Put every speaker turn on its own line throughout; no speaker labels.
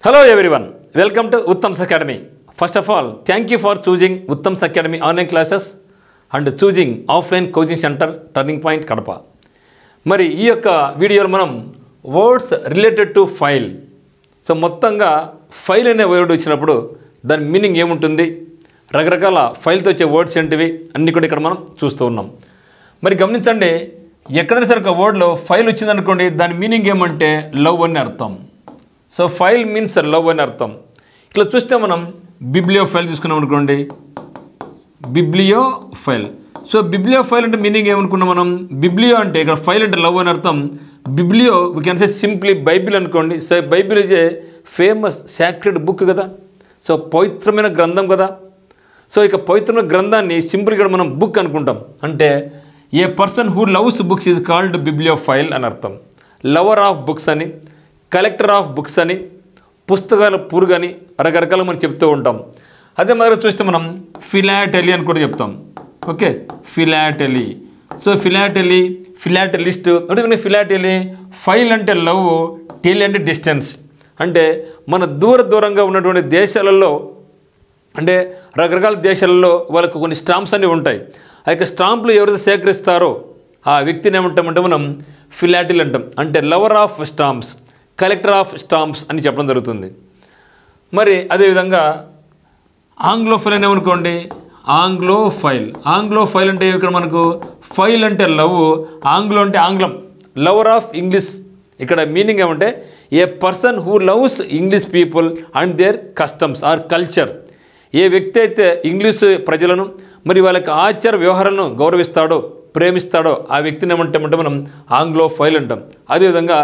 Hello everyone, welcome to Uttam's Academy. First of all, thank you for choosing Uttam's Academy online classes and choosing offline coaching center Turning Point Kadapa. మరి ఈ యొక్క వీడియోలో మనం words related to file. So మొత్తంగా file అనే word వచ్చినప్పుడు దాని meaning ఏముంటుంది, రకరకాల ఫైల్తో వచ్చే వర్డ్స్ ఏంటివి అన్నీ కూడా ఇక్కడ మనం చూస్తూ ఉన్నాం. మరి గమనించండి, ఎక్కడైనా సరే ఒక వర్డ్లో ఫైల్ వచ్చిందనుకోండి, దాని మీనింగ్ ఏమంటే లవ్ అని అర్థం. సో ఫైల్ మీన్స్ లవ్ అని అర్థం. ఇట్లా చూస్తే మనం బిబ్లియో ఫైల్ తీసుకున్నాం అనుకోండి, బిబ్లియో ఫైల్. సో బిబ్లియో ఫైల్ అంటే మీనింగ్ ఏమనుకున్నాం మనం, బిబ్లియో అంటే ఇక్కడ ఫైల్ అంటే లవ్ అని అర్థం. Biblio we can say simply Bible అనుకోండి. So Bible is a famous sacred book కదా, సో పవిత్రమైన గ్రంథం కదా. సో ఇక పవిత్రమైన గ్రంథాన్ని సింపుల్గా ఇక్కడ మనం బుక్ అనుకుంటాం. అంటే a person who loves books is called bibliophile అని అర్థం. లవర్ ఆఫ్ బుక్స్ అని, కలెక్టర్ ఆఫ్ బుక్స్ అని, పుస్తకాల పురుగని రకరకాల మనం చెప్తూ ఉంటాం. అదే మరి చూస్తే మనం ఫిలాటెలీ అని కూడా చెప్తాం. ఓకే, ఫిలాటెలీ. సో ఫిలాటెలీ, ఫిలాటెలిస్ట్ అంటే ఫిలాటెలీ. ఫైల్ అంటే లవ్, టెలీ అంటే డిస్టెన్స్. అంటే మన దూరంగా ఉన్నటువంటి దేశాలలో, అంటే రకరకాల దేశాలలో వాళ్ళకు కొన్ని స్టాంప్స్ అన్నీ ఉంటాయి. ఆ యొక్క స్టాంపులు ఎవరైతే సేకరిస్తారో ఆ వ్యక్తిని ఏమంటామంటే మనం ఫిలాటెలీ అంటాం. అంటే lover of stamps, collector of stamps అని చెప్పడం జరుగుతుంది. మరి అదేవిధంగా ఆంగ్లో ఫైల్ అని ఏమనుకోండి, ఆంగ్లో ఫైల్. ఆంగ్లో ఫైల్ అంటే ఇక్కడ మనకు ఫైల్ అంటే లవ్, ఆంగ్లో అంటే ఆంగ్లం, లవర్ ఆఫ్ ఇంగ్లీష్. ఇక్కడ మీనింగ్ ఏమంటే a person who loves English people and their customs or culture. ఏ వ్యక్తి అయితే ఇంగ్లీష్ ప్రజలను మరి వాళ్ళకి ఆచార వ్యవహారాలను గౌరవిస్తాడో, ప్రేమిస్తాడో ఆ వ్యక్తిని ఏమంటే మనం ఆంగ్లో ఫైల్ అంటాం. అదేవిధంగా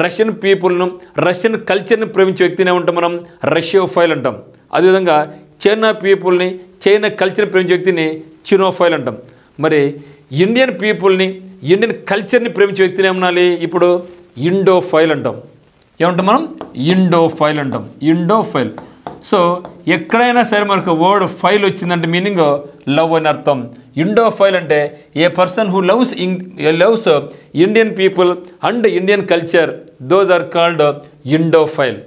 రష్యన్ పీపుల్ను, రష్యన్ కల్చర్ని ప్రేమించే వ్యక్తిని ఏమంటాం మనం రష్యో ఫైల్ అంటాం. అదేవిధంగా చైనా పీపుల్ని, చైనా కల్చర్ని ప్రేమించే వ్యక్తిని చినో ఫైల్ అంటాం. మరి ఇండియన్ పీపుల్ని, ఇండియన్ కల్చర్ని ప్రేమించే వ్యక్తిని ఏమనాలి ఇప్పుడు ఇండో ఫైల్ అంటాం. ఏమంటాం మనం ఇండో ఫైల్ అంటాం, ఇండో ఫైల్. సో ఎక్కడైనా సరే మనకు వర్డ్ ఫైల్ వచ్చిందంటే మీనింగ్ లవ్ అని అర్థం. ఇండో ఫైల్ అంటే a person who loves Indian people and Indian culture, those are called Indophile.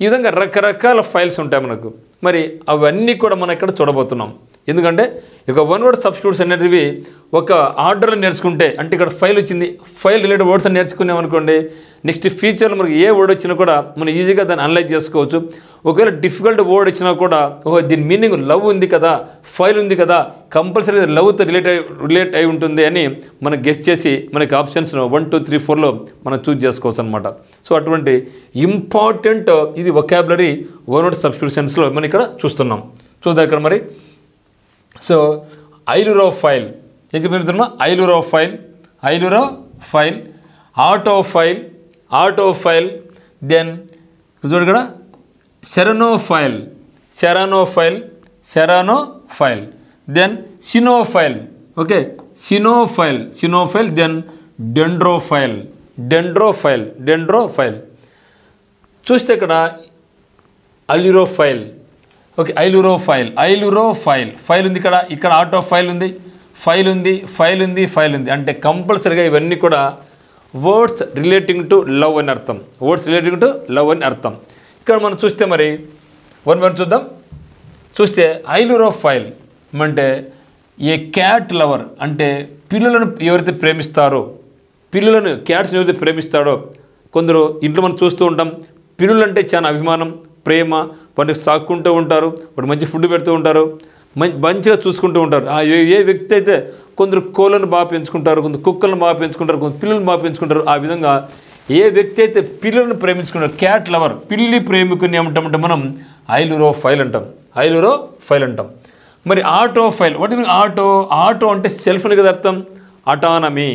ఈ విధంగా రకరకాల ఫైల్స్ ఉంటాయి మనకు. మరి అవన్నీ కూడా మనం ఇక్కడ చూడబోతున్నాం. ఎందుకంటే ఇక వన్ వర్డ్ సబ్స్టిట్యూట్స్ అనేటివి ఒక ఆర్డర్లో నేర్చుకుంటే, అంటే ఇక్కడ ఫైల్ వచ్చింది, ఫైల్ రిలేటెడ్ వర్డ్స్ అని నేర్చుకున్నాం అనుకోండి, నెక్స్ట్ ఫ్యూచర్లో మనకి ఏ వర్డ్ వచ్చినా కూడా మనం ఈజీగా దాన్ని అనలైజ్ చేసుకోవచ్చు. ఒకవేళ డిఫికల్ట్ వర్డ్ వచ్చినా కూడా దీని మీనింగ్ లవ్ ఉంది కదా, ఫైల్ ఉంది కదా, కంపల్సరీ లవ్తో రిలేట్ అయి ఉంటుంది అని మనం గెస్ చేసి మనకి ఆప్షన్స్ 1, 2, 3, 4లో మనం చూజ్ చేసుకోవచ్చు అనమాట. సో అటువంటి ఇంపార్టెంట్ ఇది వొకాబులరీ వన్ వర్డ్ సబ్స్టిట్యూషన్స్లో మనం ఇక్కడ చూస్తున్నాం. చూద్దాం ఇక్కడ మరి. సో ఐలురో ఫైల్ ఏం చెప్తున్నా, ailurophile, ailurophile, autophile, autophile, then చూడు ఇక్కడ ceraunophile, ceraunophile, ceraunophile, then cynophile. Okay, cynophile, cynophile, then dendrophile, dendrophile, dendrophile. చూస్తే ఇక్కడ ailurophile. Okay, ailurophile, ailurophile, phile ఉంది ఇక్కడ, ఇక్కడ autophile ఉంది, phile ఉంది, phile ఉంది, phile ఉంది. అంటే కంపల్సరీగా ఇవన్నీ కూడా వర్డ్స్ రిలేటింగ్ టు లవ్ అని అర్థం, వర్డ్స్ రిలేటింగ్ టు లవ్ అని అర్థం. ఇక్కడ మనం చూస్తే మరి వన్ చూద్దాం. చూస్తే ఐలురో ఫైల్ అంటే ఏ క్యాట్ లవర్, అంటే పిల్లులను ఎవరైతే ప్రేమిస్తారో, పిల్లులను క్యాట్స్ని ఎవరైతే ప్రేమిస్తాడో, కొందరు ఇంట్లో మనం చూస్తూ ఉంటాం, పిల్లులు అంటే చాలా అభిమానం, ప్రేమ, వాటికి సాక్కుంటూ ఉంటారు, వాటి మంచి ఫుడ్ పెడుతూ ఉంటారు, మంచిగా చూసుకుంటూ ఉంటారు. ఏ వ్యక్తి అయితే కొందరు కోళ్ళను బాగా పెంచుకుంటారు, కొందరు కుక్కలను బాగా పెంచుకుంటారు, కొందరు పిల్లలను బాగా పెంచుకుంటారు. ఆ విధంగా ఏ వ్యక్తి అయితే పిల్లలను ప్రేమించుకుంటారు, క్యాట్ లవర్, పిల్లి ప్రేమికుని ఏమంటామంటే మనం ఐలురో ఫైల్ అంటాం, ఐలురో ఫైల్ అంటాం. మరి auto file, what mean auto, auto అంటే సెల్ఫ్ అని కదా అర్థం. Autonomy,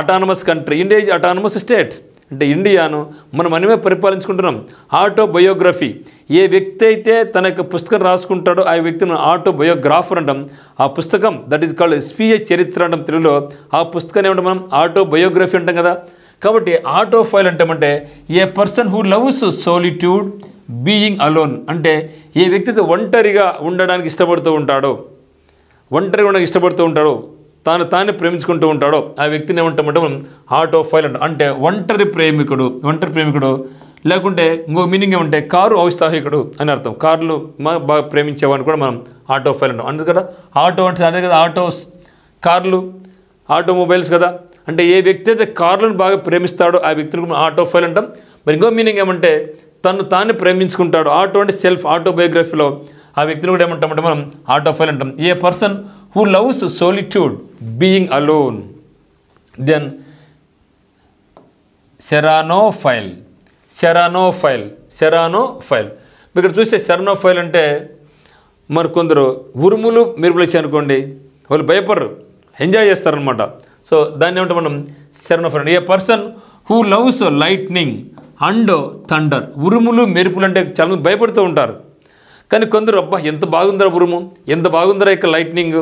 autonomous country, India is autonomous state. అంటే ఇండియాను మనం మనమే పరిపాలించుకుంటున్నాం. ఆటో బయోగ్రఫీ, ఏ వ్యక్తి అయితే తన యొక్క పుస్తకం రాసుకుంటాడో ఆ వ్యక్తిని ఆటో బయోగ్రాఫర్ అంటాం. ఆ పుస్తకం దట్ ఈజ్ కాల్డ్ స్వీయ చరిత్ర అంటాం తెలుగులో. ఆ పుస్తకాన్ని ఏమంటాం మనం ఆటో బయోగ్రఫీ అంటాం కదా. కాబట్టి ఆటో ఫైల్ అంటామంటే a person who loves solitude, being alone. అంటే ఏ వ్యక్తి అయితే ఒంటరిగా ఉండడానికి ఇష్టపడుతూ ఉంటాడో, ఒంటరిగా ఉండడానికి ఇష్టపడుతూ ఉంటాడో, తాను ప్రేమించుకుంటూ ఉంటాడో ఆ వ్యక్తిని ఏమంటామంటే మనం ఆటో ఫైల్ అంటాం. అంటే ఒంటరి ప్రేమికుడు, ఒంటరి ప్రేమికుడు లేకుంటే ఇంకో మీనింగ్ ఏమంటే కారు ఔత్సాహికుడు అని అర్థం. కార్లు బాగా ప్రేమించేవాడిని కూడా మనం ఆటోఫైల్ అంటాం. అంతే కదా, ఆటో అంటే అదే కదా, ఆటోస్ కార్లు ఆటోమొబైల్స్ కదా. అంటే ఏ వ్యక్తి అయితే కార్లను బాగా ప్రేమిస్తాడో ఆ వ్యక్తిని మనం ఆటోఫైల్ అంటాం. మరి ఇంకో మీనింగ్ ఏమంటే తను తాను ప్రేమించుకుంటాడు. ఆటో అంటే సెల్ఫ్, ఆటోబయోగ్రఫీలో ఆ వ్యక్తిని కూడా ఏమంటామంటే మనం ఆటోఫైల్ అంటాం. A person who loves solitude being alone then ceraunophile. ఇక్కడ చూస్తే సెరానోఫైల్ అంటే మరి కొందరు ఉరుములు మెరుపులు వచ్చాయి అనుకోండి, వాళ్ళు భయపడరు, ఎంజాయ్ చేస్తారనమాట. సో దాన్ని ఏమంటే మనం ceraunophile. A person who loves lightning and thunder. ఉరుములు మెరుపులు అంటే చాలామంది భయపడుతూ ఉంటారు, కానీ కొందరు అబ్బా ఎంత బాగుందరా ఉరుము, ఎంత బాగుందరా ఇక లైట్నింగ్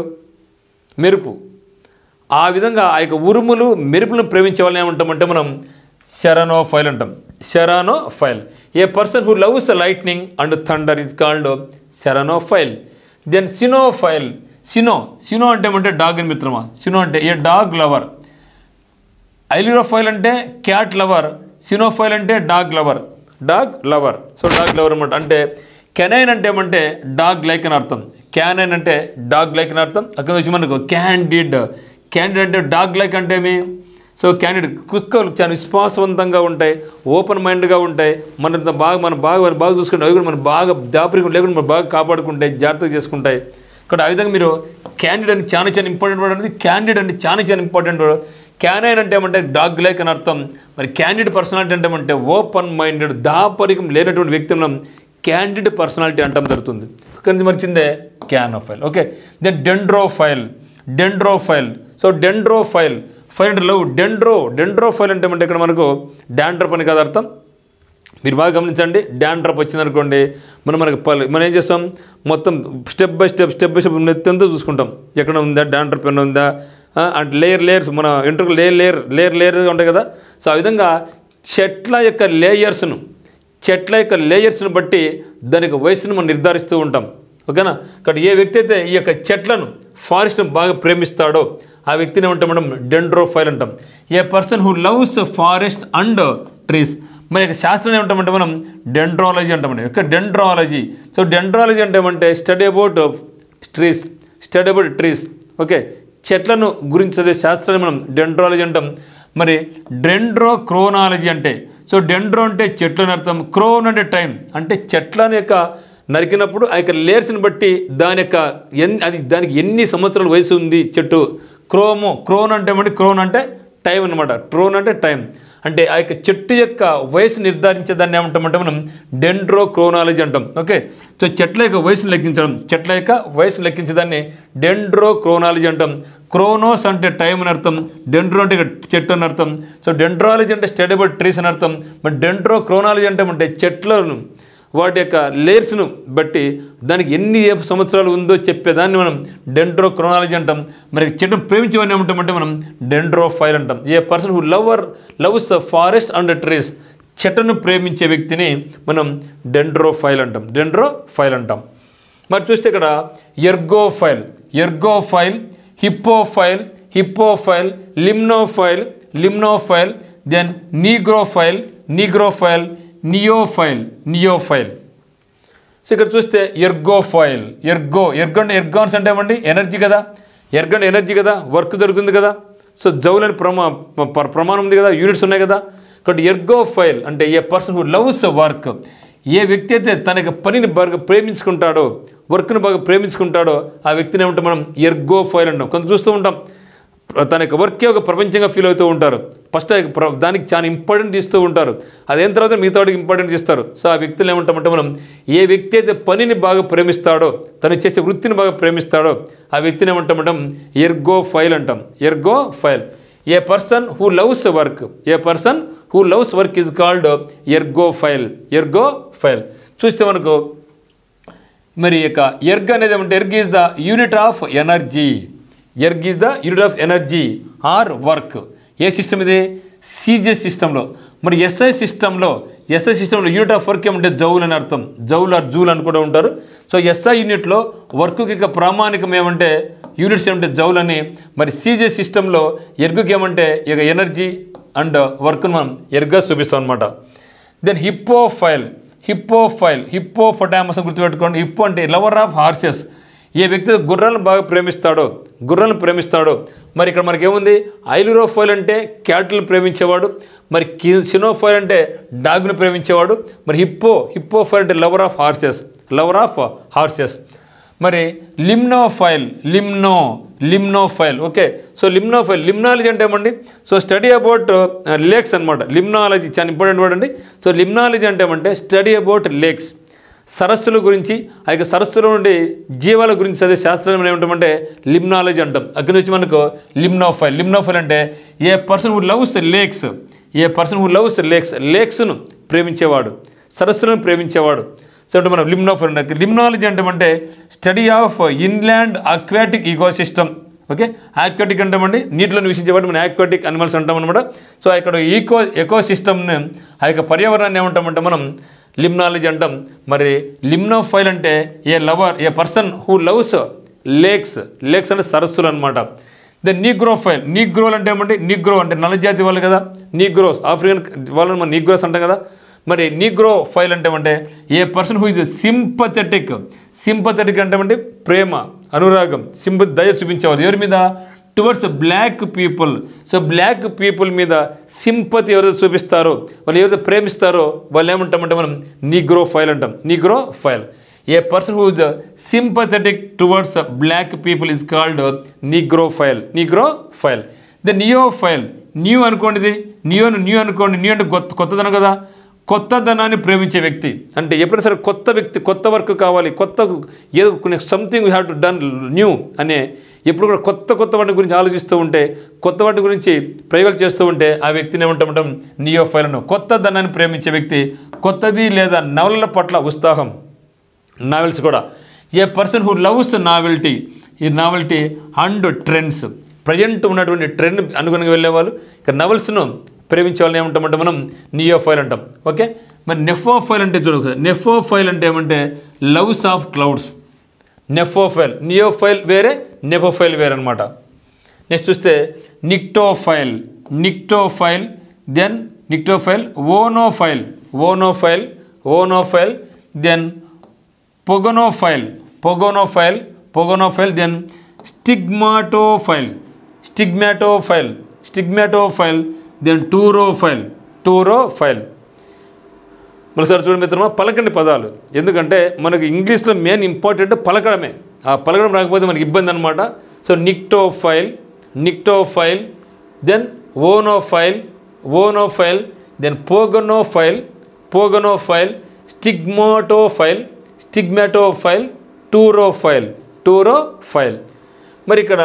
మెరుపు. ఆ విధంగా ఆ యొక్క ఉరుములు మెరుపులను ప్రేమించే వాళ్ళని ఏమంటామంటే మనం సెరానోఫైల్ అంటాం. Ceraunophile. A person who loves lightning and thunder is called ceraunophile. Then cynophile. Cyno అంటే ఏమంటే డాగ్ అని మిత్రమా. సినో అంటే ఏ డాగ్ లవర్. ఐలిరోఫైల్ అంటే క్యాట్ లవర్, సినోఫైల్ అంటే dog lover. So dog lover అనమాట. అంటే కెనైన్ అంటే ఏమంటే డాగ్ లైక్ అని అర్థం. క్యానైన్ అంటే డాగ్ లైక్ అని అర్థం. అక్కడ వచ్చి మనకు క్యాండిడ్ అంటే డాగ్ లైక్ అంటే ఏమి. సో క్యాండిడ్ కుక్కలు చాలా విశ్వాసవంతంగా ఉంటాయి, ఓపెన్ మైండ్గా ఉంటాయి, మనం బాగా చూసుకుంటే అవి కూడా మనం బాగా దాపరికం లేకుండా మనం బాగా కాపాడుకుంటాయి, జాగ్రత్తగా చేసుకుంటాయి. ఇక్కడ ఆ విధంగా మీరు క్యాండిడ్ అని చాలా ఇంపార్టెంట్ వర్డ్ అనేది. క్యాండిడ్ అంటే చాలా ఇంపార్టెంట్ వర్డ్. క్యానైన్ అంటే ఏమంటే డాగ్ లైక్ అని అర్థం. మరి క్యాండిడ్ పర్సనాలిటీ అంటే ఏమంటే ఓపెన్ మైండెడ్, దాపరికం లేనటువంటి వ్యక్తి మనం క్యాండిడ్ పర్సనాలిటీ అంటాం జరుగుతుంది. ఇక్కడ మర్చిందే క్యానోఫైల్. ఓకే. దెన్ డెండ్రోఫైల్. సో డెండ్రోఫైల్ ఫైల్ అంటే లవ్. డెండ్రోఫైల్ అంటే ఇక్కడ మనకు డాండ్రప్ అని కాదు అర్థం. మీరు బాగా గమనించండి. డాండ్రప్ వచ్చిందనుకోండి మనం ఏం చేస్తాం, మొత్తం స్టెప్ బై స్టెప్ నెత్తంతా చూసుకుంటాం, ఎక్కడ ఉందా డాండ్రప్ ఎన్న ఉందా అంటే లేయర్స్ మన ఇంటర్కు లేయర్గా ఉంటాయి కదా. సో ఆ విధంగా చెట్ల యొక్క లేయర్స్ను బట్టి దానికి వయసును మనం నిర్ధారిస్తూ ఉంటాం. ఓకేనా. కాబట్టి ఏ వ్యక్తి అయితే ఈ యొక్క చెట్లను ఫారెస్ట్ను బాగా ప్రేమిస్తాడో ఆ వ్యక్తిని ఏమంటాం మనం డెండ్రోఫైల్ అంటాం. A person who loves forest and trees. మరి యొక్క శాస్త్రం ఏమంటామంటే మనం డెండ్రాలజీ అంటామండి. యొక్క డెండ్రాలజీ. సో డెండ్రాలజీ అంటే ఏమంటే స్టడీ అబౌట్ ట్రీస్. ఓకే. చెట్లను గురించి చదివే శాస్త్రాన్ని మనం డెండ్రాలజీ అంటాం. మరి డెండ్రోక్రోనాలజీ అంటే, సో డెండ్రో అంటే చెట్లని అర్థం, క్రోన్ అంటే టైం, అంటే చెట్లను యొక్క నరికినప్పుడు ఆ యొక్క లేయర్స్ని బట్టి దానికి ఎన్ని సంవత్సరాల వయసు ఉంది చెట్టు. క్రోన్ అంటే టైం అనమాట. ట్రోన్ అంటే టైం, అంటే ఆ యొక్క చెట్టు యొక్క వయసు నిర్ధారించేదాన్ని ఏమంటామంటే మనం డెండ్రోక్రోనాలజీ అంటాం. ఓకే. సో చెట్ల యొక్క వయసును లెక్కించేదాన్ని డెండ్రోక్రోనాలజీ అంటాం. క్రోనోస్ అంటే టైం అని అర్థం, డెండ్రో అంటే చెట్టు అని అర్థం. సో డెండ్రాలజీ అంటే స్టడీ అబౌట్ ట్రీస్ అని అర్థం. మరి డెండ్రోక్రోనాలజీ అంటే చెట్లను వాటి యొక్క లేయర్స్ను బట్టి దానికి ఎన్ని సంవత్సరాలు ఉందో చెప్పేదాన్ని మనం డెండ్రోక్రోనాలజీ అంటాం. మరి చెట్టును ప్రేమించేవాడిని ఏమంటామంటే మనం డెండ్రోఫైల్ అంటాం. A person who loves forest and trees. చెట్టును ప్రేమించే వ్యక్తిని మనం డెండ్రోఫైల్ అంటాం. మరి చూస్తే ఇక్కడ ఎర్గోఫైల్, హిప్పోఫైల్, లిమ్నోఫైల్, దెన్ నీగ్రోఫైల్, నియోఫైల్. సో ఇక్కడ చూస్తే ఎర్గోఫైల్. ఎర్గాన్స్ అంటే ఏమండి ఎనర్జీ కదా. ఎనర్జీ కదా, వర్క్ జరుగుతుంది కదా. సో జౌల్ అని ప్రమాణం ఉంది కదా, యూనిట్స్ ఉన్నాయి కదా. కాబట్టి ఎర్గోఫైల్ అంటే a person who loves work. ఏ వ్యక్తి అయితే తన యొక్క పనిని బాగా ప్రేమించుకుంటాడో, వర్క్ను బాగా ప్రేమించుకుంటాడో ఆ వ్యక్తిని ఏమంటాం మనం ఎర్గోఫైల్ అంటాం. కొంత చూస్తూ ఉంటాం తన యొక్క వర్కే ఒక ప్రపంచంగా ఫీల్ అవుతూ ఉంటారు. ఫస్ట్ దానికి చాలా ఇంపార్టెంట్ ఇస్తూ ఉంటారు, అదేం తర్వాత మిగతా వాడికి ఇంపార్టెంట్ ఇస్తారు. సో ఆ వ్యక్తులు ఏమంటామంటే మనం ఏ వ్యక్తి అయితే పనిని బాగా ప్రేమిస్తాడో, తను చేసే వృత్తిని బాగా ప్రేమిస్తాడో ఆ వ్యక్తిని ఏమంటామంటే ఎర్గోఫైల్ అంటాం. A person who loves work is called ergophile. చూస్తే మనకు మరి యొక్క ఎర్గ్ అనేది ఏమంటే erg is the unit of energy or work. ఏ సిస్టమ్ ఇది? సిజిఎస్ సిస్టంలో. మరి ఎస్ఐ సిస్టంలో యూనిట్ ఆఫ్ వర్క్ ఏమంటే జౌల్ అని అర్థం. జౌల్ ఆర్ జూల్ అని కూడా ఉంటారు. సో ఎస్ఐ యూనిట్లో వర్క్కి ఇక ప్రామాణికం ఏమంటే యూనిట్స్ ఏమంటే జౌల్ అని. మరి సిజిఎస్ సిస్టంలో ఎర్గ్కి ఏమంటే ఇక ఎనర్జీ అండ్ వర్క్ను మనం ఎర్గ్గా చూపిస్తాం అనమాట. దెన్ హిప్పోపటామస్ అని గుర్తుపెట్టుకోండి. హిప్పో అంటే లవర్ ఆఫ్ హార్సెస్. ఏ వ్యక్తి గుర్రాలను బాగా ప్రేమిస్తాడో మరి ఇక్కడ మనకి ఏముంది? ఐలురోఫైల్ అంటే క్యాటిల్ని ప్రేమించేవాడు, మరి సినోఫైల్ అంటే డాగ్ను ప్రేమించేవాడు, మరి హిప్పోఫైల్ అంటే లవర్ ఆఫ్ హార్సెస్. మరి లిమ్నోఫైల్. ఓకే, సో లిమ్నాలజీ అంటే ఏమండి? సో స్టడీ అబౌట్ లేక్స్ అనమాట. లిమ్నాలజీ చాలా ఇంపార్టెంట్ వర్డ్ అండి. సో లిమ్నాలజీ అంటే ఏమంటే స్టడీ అబౌట్ లేక్స్, సరస్సుల గురించి, ఆ యొక్క సరస్సులో ఉండే జీవాల గురించి చదివే శాస్త్రం ఏమంటామంటే లిమ్నాలజీ అంటాం. అక్కడి నుంచి మనకు లిమ్నోఫైల్ అంటే a person who loves lakes, లేక్స్ను ప్రేమించేవాడు, సరస్సులను ప్రేమించేవాడు. సో అంటే మనం లిమ్నోఫైల్ అంటే లిమ్నాలజీ అంటే study of inland aquatic ecosystem. Okay, aquatic అంటామండి నీటిలో నివసించేవాడు, మనం ఆక్వాటిక్ అనిమల్స్ అంటాం అనమాట. సో ఇక్కడ ఎకోసిస్టమ్ని, ఆ యొక్క పర్యావరణాన్ని ఏమంటామంటే మనం లిమ్నాలజీ అంటాం. మరి లిమ్నోఫైల్ అంటే a person who loves lakes అంటే సరస్సులు అనమాట. దెన్ నీగ్రోలు అంటే ఏమంటే నీగ్రో అంటే నల్ల జాతి వాళ్ళు కదా, నీగ్రోస్, ఆఫ్రికన్ వాళ్ళని మనం నీగ్రోస్ అంటాం కదా. మరి నీగ్రోఫైల్ అంటే a person who is sympathetic అంటే ప్రేమ, అనురాగం, దయ చూపించేవారు ఎవరి మీద? Towards black people. So black people మీద సింపతి ఎవరైతే చూపిస్తారో, వాళ్ళు ఎవరైతే ప్రేమిస్తారో వాళ్ళు ఏమంటామంటే మనం నీగ్రోఫైల్ అంటాం. A person who is sympathetic towards black people is called negrophile. The new అనుకోండి, ఇది న్యూ అనుకోండి. న్యూ అంటే కొత్తదనం కదా, కొత్తదనాన్ని ప్రేమించే వ్యక్తి. అంటే ఎప్పుడైనా సరే కొత్త వర్క్ కావాలి, ఏదో కొన్ని something we have to done new అనే, ఎప్పుడు కూడా కొత్త వాటి గురించి ఆలోచిస్తూ ఉంటే, కొత్త వాటి గురించి ప్రయోగాలు చేస్తూ ఉంటే ఆ వ్యక్తిని ఏమంటాం? నియోఫైల్ అను. కొత్తదనాన్ని ప్రేమించే వ్యక్తి, కొత్తది లేదా నవలల పట్ల ఉత్సాహం, నావెల్స్ కూడా. A person who loves novelty and trends, present ఉన్నటువంటి ట్రెండ్ అనుగుణంగా వెళ్ళేవాళ్ళు. ఇక నవల్స్ను ప్రేమించే వాళ్ళని ఏమంటామంటే మనం నియోఫైల్ అంటాం. ఓకే, మరి నెఫోఫైల్ అంటే చూడదు. నెఫోఫైల్ అంటే ఏమంటే లవ్స్ ఆఫ్ క్లౌడ్స్. నియోఫైల్ వేరే, నెఫోఫైల్ వేరే అనమాట. నెక్స్ట్ చూస్తే నిక్టోఫైల్. Then oenophile. Then పొగనోఫైల్. Then స్టిగ్మాటోఫైల్. Then టూరోఫైల్. మరోసారి చూడండి మిత్రమా, పలకండి పదాలు. ఎందుకంటే మనకు ఇంగ్లీష్లో మెయిన్ ఇంపార్టెంట్ పలకడమే. ఆ పలకడం రాకపోతే మనకి ఇబ్బంది అనమాట. So nyctophile, then oenophile, then pogonophile, stigmatophile, turophile. మరి ఇక్కడ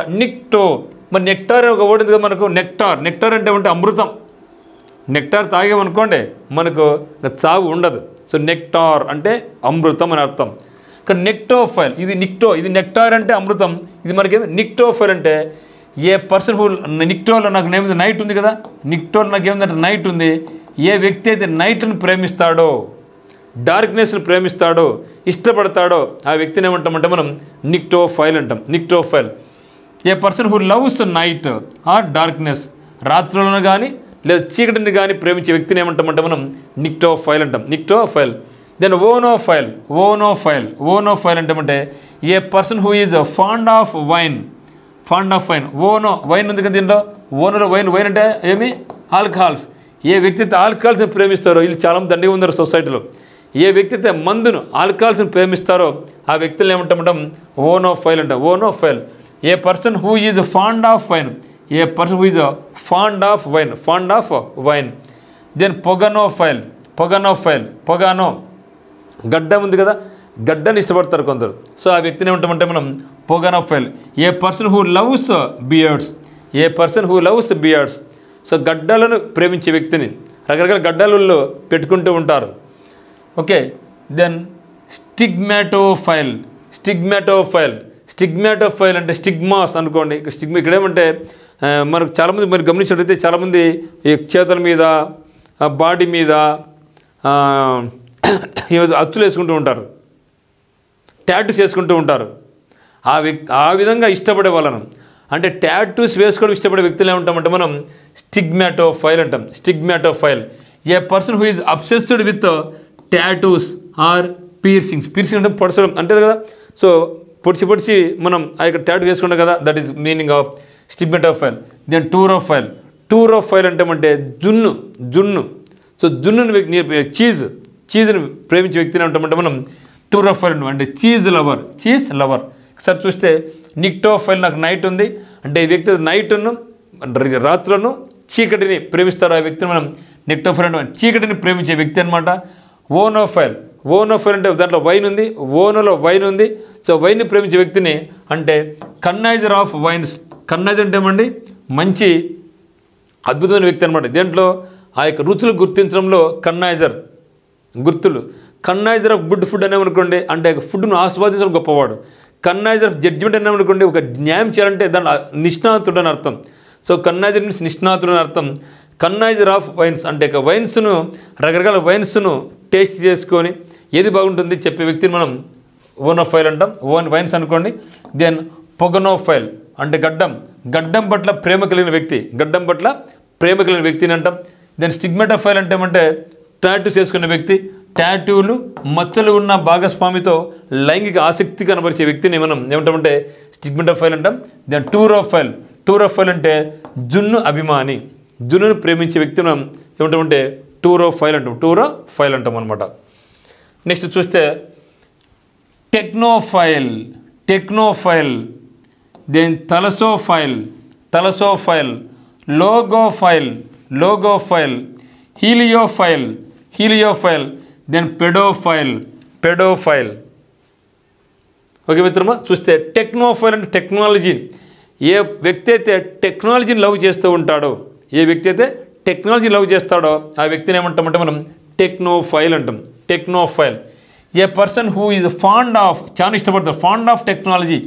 మరి నెక్టార్ ఒక వర్డ్ ఉంది కదా మనకు. నెక్టార్ అంటే అమృతం. నెక్టార్ తాగామనుకోండి మనకు చావు ఉండదు. సో నెక్టార్ అంటే అమృతం అని అర్థం. ఇక్కడ నెక్టోఫైల్, ఇది నెక్టార్ అంటే అమృతం. ఇది మనకేమి నిక్టోఫైల్ అంటే ఏ పర్సన్ హూ నిక్టోలో నాకు నేమ్ నైట్ ఉంది కదా, నిక్టోలో నాకు ఏమిందంటే నైట్ ఉంది. ఏ వ్యక్తి అయితే నైట్ని ప్రేమిస్తాడో, డార్క్నెస్ని ప్రేమిస్తాడో, ఇష్టపడతాడో ఆ వ్యక్తిని ఏమంటామంటే మనం నిక్టోఫైల్ అంటాం. A person who loves night or darkness, రాత్రులను కానీ లేదా చీకటిని కానీ ప్రేమించే వ్యక్తిని ఏమంటామంటే మనం నిక్టోఫైల్ అంటాం. దెన్ ఓనోఫైల్ అంటే a person who is fond of wine. Wine ఉంది కదా దీంట్లో. వైన్ అంటే ఏమి? ఆల్కహాల్స్. ఏ వ్యక్తి అయితే ఆల్కహాల్స్ని ప్రేమిస్తారో, వీళ్ళు చాలామంది దండిగా ఉన్నారు సొసైటీలో. ఏ వ్యక్తి అయితే మందును, ఆల్కహాల్స్ని ప్రేమిస్తారో ఆ వ్యక్తులను ఏమంటామంటాం? ఓనోఫైల్ అంటాం. A person who is fond of wine. Then pogono గడ్డ ఉంది కదా, గడ్డని ఇష్టపడతారు కొందరు. సో ఆ వ్యక్తిని ఏమంటామంటే మనం pogonophile. A person who loves beards. So గడ్డలను ప్రేమించే వ్యక్తిని రకరకాల గడ్డలలో పెట్టుకుంటూ ఉంటారు. ఓకే, దెన్ స్టిగ్మాటోఫైల్ అంటే స్టిగ్మాస్ అనుకోండి. ఇక్కడ ఏమంటే మనకు చాలామంది మరి గమనించినట్లయితే చాలామంది ఈ చేతుల మీద, బాడీ మీద అచ్చులు వేసుకుంటూ ఉంటారు, టాటూస్ వేసుకుంటూ ఉంటారు. ఆ విధంగా ఇష్టపడే వాళ్ళను, అంటే టాటూస్ వేసుకోవడం ఇష్టపడే వ్యక్తులు ఏమంటామంటే మనం స్టిగ్మాటోఫైల్ అంటాం. A person who is obsessed with tattoos or piercings. Piercing అంటే పొడచడం అంటే కదా. సో పొడిచి మనం ఆ యొక్క టాటూ వేసుకుంటాం కదా, that is meaning of stigmatophile. Then turophile. Turophile అంటే జున్ను. సో జున్నుని చీజ్ని ప్రేమించే వ్యక్తిని ఉంటామంటే మనం టూరోఫైల్ అంటే చీజ్ లవర్. ఒకసారి చూస్తే నిక్టోఫైల్, నాకు నైట్ ఉంది అంటే ఈ వ్యక్తి నైట్ను రాత్రులను చీకటిని ప్రేమిస్తారు. ఆ వ్యక్తిని మనం నిక్టోఫైల్ అంటే చీకటిని ప్రేమించే వ్యక్తి అనమాట. ఓనోఫైల్ అంటే దాంట్లో వైన్ ఉంది, ఓనోలో వైన్ ఉంది. సో వైన్ని ప్రేమించే వ్యక్తిని అంటే కన్నైజర్ ఆఫ్ వైన్స్. కన్నైజర్ అంటే ఏమండి మంచి అద్భుతమైన వ్యక్తి అనమాట. దీంట్లో ఆ యొక్క రుచులు గుర్తించడంలో కన్నైజర్ ఆఫ్ గుడ్ ఫుడ్ అనేమనుకోండి అంటే ఫుడ్ను ఆస్వాదించడం గొప్పవాడు. కన్నైజర్ ఆఫ్ జడ్జిమెంట్ అనేమనుకోండి ఒక న్యాయం చేయాలంటే దాని నిష్ణాతుడు అని అర్థం. సో కన్నైజర్ మీన్స్ నిష్ణాతుడు అని అర్థం. కన్నైజర్ ఆఫ్ వైన్స్ అంటే వైన్స్ను రకరకాల వైన్స్ను టేస్ట్ చేసుకొని ఏది బాగుంటుంది చెప్పే వ్యక్తిని మనం ఓనోఫైల్ అంటాం. వైన్స్ అనుకోండి. దెన్ పొగనోఫైల్ అంటే గడ్డం పట్ల ప్రేమ కలిగిన వ్యక్తిని అంటాం. దెన్ స్టిగ్మటోఫైల్ అంటే ఏమంటే టాటూ చేసుకునే వ్యక్తి. టాటూలు మచ్చలు ఉన్న భాగస్వామితో లైంగిక ఆసక్తి కనబరిచే వ్యక్తిని మనం ఏమంటామంటే స్టిగ్మటోఫైల్ అంటాం. దెన్ టూరోఫైల్ అంటే జున్నును ప్రేమించే వ్యక్తిని మనం ఏమంటామంటే టూరోఫైల్ అంటాం అనమాట. నెక్స్ట్ చూస్తే technophile. Then thalassophile, logophile, heliophile, then paedophile. Okay మిత్రమా, చూస్తే టెక్నోఫైల్ అంటే టెక్నాలజీ. ఏ వ్యక్తి అయితే టెక్నాలజీని లవ్ చేస్తూ ఉంటాడో ఆ వ్యక్తిని ఏమంటామంటే మనం టెక్నోఫైల్ అంటాం. ఏ పర్సన్ హూ ఈజ్ చాలా ఇష్టపడతాడు ఫాండ్ ఆఫ్ టెక్నాలజీ.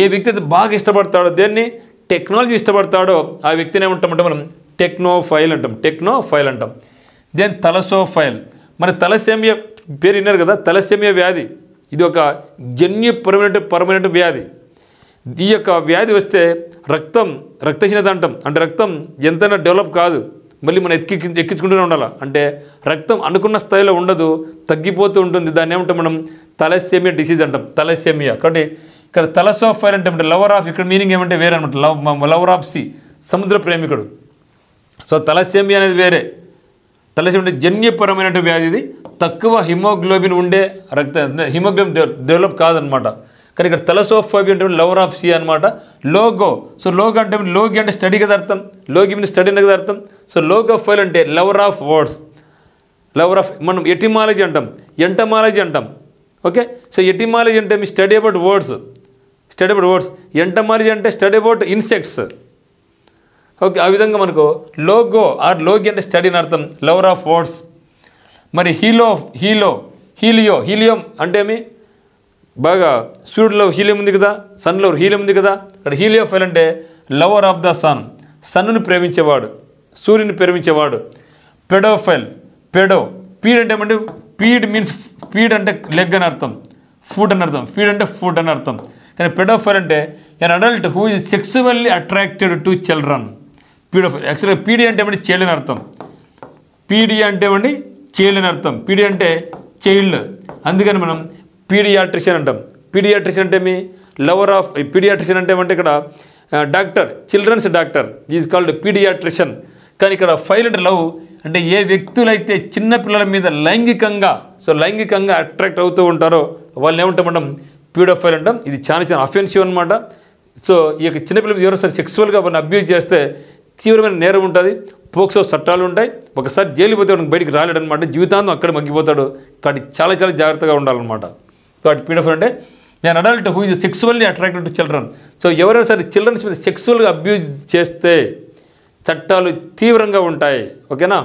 ఏ వ్యక్తి అయితే బాగా ఇష్టపడతాడో దేన్ని టెక్నాలజీ ఇష్టపడతాడో ఆ వ్యక్తిని ఏమంటామంటే మనం టెక్నోఫైల్ అంటాం. దెన్ థలసోఫైల్. మన తలసేమియా పేరు విన్నారు కదా, తలసేమియా వ్యాధి ఇది ఒక జన్యు పర్మనెంట్ వ్యాధి. ఈ యొక్క వ్యాధి వస్తే రక్తహీనత అంటాం. అంటే రక్తం ఎంతైనా డెవలప్ కాదు, మళ్ళీ మనం ఎక్కించుకుంటూనే ఉండాలి. అంటే రక్తం అనుకున్న స్థాయిలో ఉండదు, తగ్గిపోతూ ఉంటుంది. దాన్ని ఏమంటాం మనం తలసేమియా డిసీజ్ అంటాం. కాబట్టి ఇక్కడ థలసోఫైల్ అంటే లవర్ ఆఫ్, ఇక్కడ మీనింగ్ ఏమంటే వేరే అనమాట. లవర్ ఆఫ్ సముద్ర ప్రేమికుడు. సో తలసేమియా అనేది వేరే. తలసేమియా అంటే జన్యుపరమైన వ్యాధి. ఇది తక్కువ హిమోగ్లోబిన్ ఉండే హిమోగ్లోబిన్ డెవలప్ కాదనమాట. కానీ ఇక్కడ థలసోఫోబియా అంటే లవర్ ఆఫ్ అనమాట. లోగో అంటే లోగి అంటే స్టడీ కదా అర్థం, లోగి మీద స్టడీ కదా అర్థం. సో లోగోఫైల్ అంటే లవర్ ఆఫ్ మనం ఎటిమాలజీ అంటాం. ఓకే, సో ఎటిమాలజీ అంటే మీ స్టడీ అబౌట్ వర్డ్స్. ఎంటమాలజీ అంటే స్టడీ అబౌట్ ఇన్సెక్ట్స్. ఓకే, ఆ విధంగా మనకు లోగి అంటే స్టడీ అని అర్థం, లవర్ ఆఫ్ వర్డ్స్. మరి హీలియం అంటే ఏమి బాగా సూర్యుడిలో హీలియం ఉంది కదా, సన్లో హీలియం ఉంది కదా. అక్కడ హీలియోఫైల్ అంటే లవర్ ఆఫ్ ద సన్నుని ప్రేమించేవాడు, సూర్యుని ప్రేమించేవాడు. పీడ్ అంటే ఏమంటే పీడ్ అంటే లెగ్ అని అర్థం, ఫుడ్ అని అర్థం. కానీ పెడోఫైల్ అంటే an adult who is sexually attracted to children. యాక్చువల్గా పీడి అంటే ఏమంటే చైల్డ్ అని అర్థం. పీడి అంటే చైల్డ్. అందుకని మనం పీడియాట్రిషియన్ అంటాం. పీడియాట్రిషియన్ అంటే మీ లవర్ ఆఫ్ పీడియాట్రిషియన్ అంటే ఏమంటే ఇక్కడ doctor, children's doctor is called pediatrician. కానీ ఇక్కడ ఫైల్ అంటే లవ్ అంటే ఏ వ్యక్తులైతే చిన్నపిల్లల మీద లైంగికంగా అట్రాక్ట్ అవుతూ ఉంటారో వాళ్ళని ఏమంటాం పీడోఫైల్ అంటాం. ఇది చాలా అఫెన్సివ్ అనమాట. సో ఈ యొక్క చిన్నపిల్లల మీద ఎవరైనా సరే సెక్సువల్గా వాళ్ళని అబ్యూజ్ చేస్తే తీవ్రమైన నేరం ఉంటుంది, పోక్సో చట్టాలు ఉంటాయి. ఒకసారి జైలు పోతే వాడికి బయటికి రాలేడనమాట, జీవితాంతం అక్కడ మగ్గిపోతాడు. కాబట్టి చాలా జాగ్రత్తగా ఉండాలన్నమాట. కాబట్టి పీడోఫైల్ అంటే an adult who is sexually attracted to children. So ఎవరైనా సరే చిల్డ్రన్స్ మీద సెక్సువల్గా అబ్యూజ్ చేస్తే చట్టాలు తీవ్రంగా ఉంటాయి. ఓకేనా.